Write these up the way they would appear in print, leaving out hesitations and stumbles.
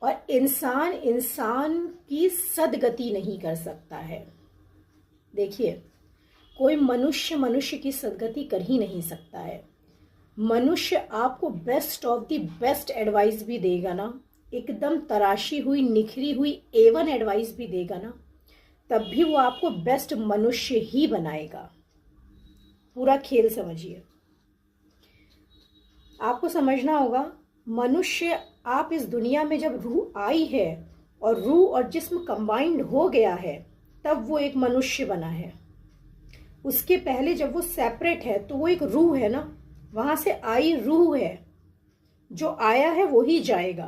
और इंसान इंसान की सदगति नहीं कर सकता है। देखिए, कोई मनुष्य मनुष्य की सदगति कर ही नहीं सकता है। मनुष्य आपको best of the best advice भी देगा ना, एकदम तराशी हुई निखरी हुई A1 एडवाइस भी देगा ना, तब भी वो आपको बेस्ट मनुष्य ही बनाएगा। पूरा खेल समझिए। आपको समझना होगा, मनुष्य, आप इस दुनिया में जब रूह आई है और रूह और जिस्म कंबाइंड हो गया है, तब वो एक मनुष्य बना है। उसके पहले जब वो सेपरेट है तो वो एक रूह है ना, वहां से आई रूह है। जो आया है वो ही जाएगा।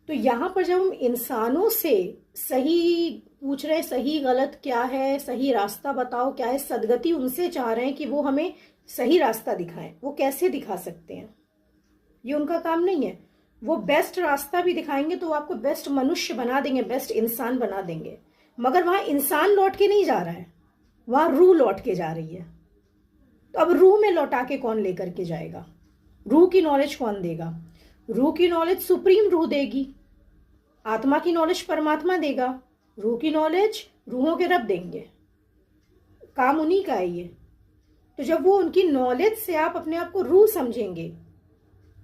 तो यहाँ पर जब हम इंसानों से सही पूछ रहे हैं, सही गलत क्या है, सही रास्ता बताओ क्या है, सदगति उनसे चाह रहे हैं कि वो हमें सही रास्ता दिखाएं। वो कैसे दिखा सकते हैं? ये उनका काम नहीं है। वो बेस्ट रास्ता भी दिखाएंगे तो वो आपको बेस्ट मनुष्य बना देंगे, बेस्ट इंसान बना देंगे, मगर वहां इंसान लौट के नहीं जा रहा है, वहां रूह लौट के जा रही है। तो अब रूह में लौटा के कौन लेकर के जाएगा? रूह की नॉलेज कौन देगा? रूह की नॉलेज सुप्रीम रूह देगी। आत्मा की नॉलेज परमात्मा देगा। रूह की नॉलेज रूहों के रब देंगे। काम उन्हीं का है ये। तो जब वो उनकी नॉलेज से आप अपने आप को रूह समझेंगे,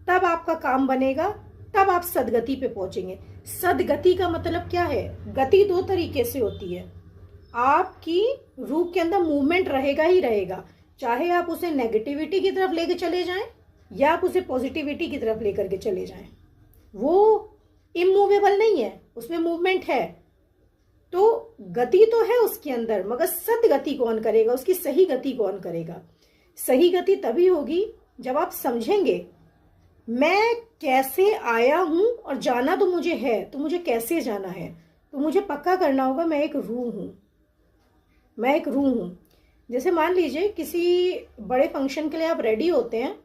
तब आपका काम बनेगा, तब आप सदगति पे पहुंचेंगे। सदगति का मतलब क्या है? गति दो तरीके से होती है। आपकी रूह के अंदर मूवमेंट रहेगा ही रहेगा, चाहे आप उसे नेगेटिविटी की तरफ लेके चले जाएं या आप उसे पॉजिटिविटी की तरफ लेकर के चले जाएं। वो इमूवेबल नहीं है, उसमें मूवमेंट है। तो गति तो है उसके अंदर, मगर सदगति कौन करेगा? उसकी सही गति कौन करेगा? सही गति तभी होगी जब आप समझेंगे मैं कैसे आया हूं, और जाना तो मुझे है, तो मुझे कैसे जाना है। तो मुझे पक्का करना होगा मैं एक रूह हूं, मैं एक रूह हूं। जैसे मान लीजिए किसी बड़े फंक्शन के लिए आप रेडी होते हैं,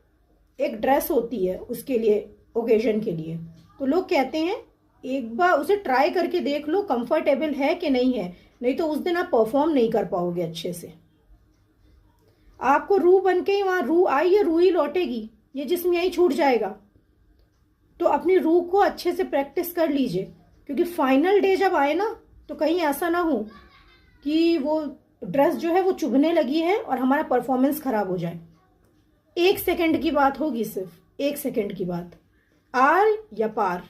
एक ड्रेस होती है उसके लिए, ओकेजन के लिए, तो लोग कहते हैं एक बार उसे ट्राई करके देख लो कंफर्टेबल है कि नहीं है, नहीं तो उस दिन आप परफॉर्म नहीं कर पाओगे अच्छे से। आपको रूह बन के ही वहां रूह आई है, रूह ही लौटेगी, ये जिस्म यही छूट जाएगा। तो अपनी रूह को अच्छे से प्रैक्टिस कर लीजिए, क्योंकि फाइनल डे जब आए ना, तो कहीं ऐसा ना हो कि वो ड्रेस जो है वो चुभने लगी है और हमारा परफॉर्मेंस खराब हो जाए। 1 सेकंड की बात होगी, सिर्फ 1 सेकंड की बात, आर या पार।